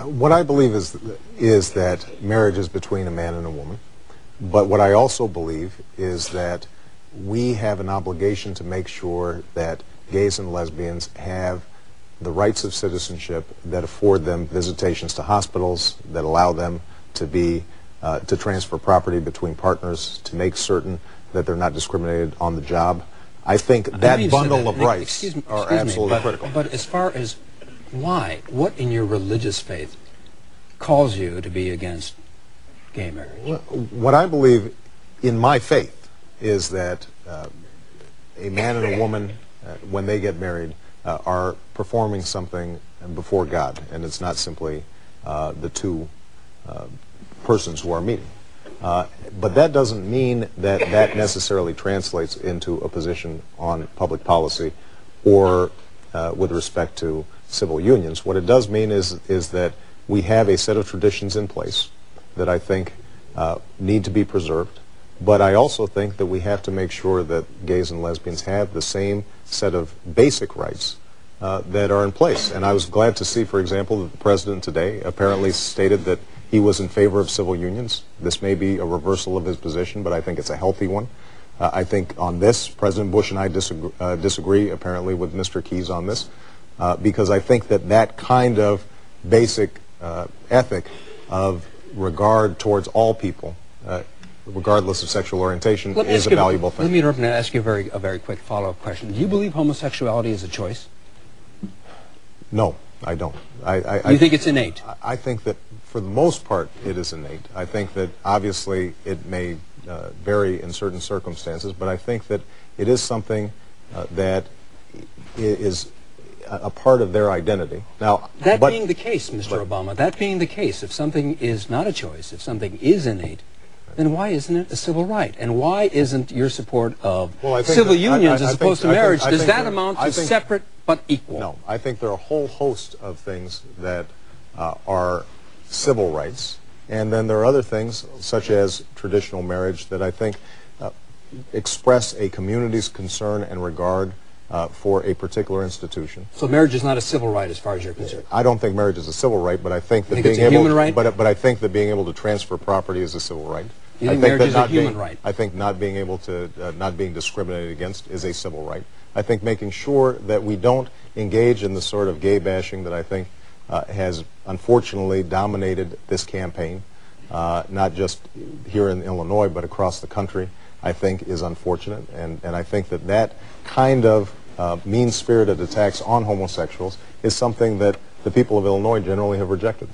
What I believe is that marriage is between a man and a woman. But what I also believe is that we have an obligation to make sure that gays and lesbians have the rights of citizenship that afford them visitations to hospitals, that allow them to transfer property between partners, to make certain that they're not discriminated on the job. I think that bundle of rights are absolutely critical. But as far as why, what in your religious faith calls you to be against gay marriage? What I believe in my faith is that a man and a woman, when they get married, are performing something before God, and it's not simply the two persons who are meeting. But that doesn't mean that that necessarily translates into a position on public policy or with respect to civil unions. What it does mean is that we have a set of traditions in place that I think need to be preserved. But I also think that we have to make sure that gays and lesbians have the same set of basic rights that are in place. And I was glad to see, for example, that the President today apparently stated that he was in favor of civil unions. This may be a reversal of his position, but I think it's a healthy one. I think on this, President Bush and I disagree apparently with Mr. Keyes on this, because I think that that kind of basic ethic of regard towards all people, regardless of sexual orientation, is a valuable thing. Let me interrupt and ask you a very quick follow-up question. Do you believe homosexuality is a choice? No, I don't. You think it's innate? I think that for the most part it is innate. I think that obviously it may vary in certain circumstances, but I think that it is something that is a part of their identity. Now, that being the case, Mr. Obama, that being the case, if something is not a choice, if something is innate, then why isn't it a civil right? And why isn't your support of civil unions as opposed to marriage, does that amount to separate but equal? No, I think there are a whole host of things that are civil rights, and then there are other things, such as traditional marriage, that I think express a community's concern and regard for a particular institution. So marriage is not a civil right as far as you're concerned? I don't think marriage is a civil right, but I think that I think that being able to transfer property is a civil right. You think marriage is a human right? I think not being able to, not being discriminated against is a civil right. I think making sure that we don't engage in the sort of gay bashing that I think has unfortunately dominated this campaign, not just here in Illinois, but across the country, I think is unfortunate. And I think that that kind of mean-spirited attacks on homosexuals is something that the people of Illinois generally have rejected.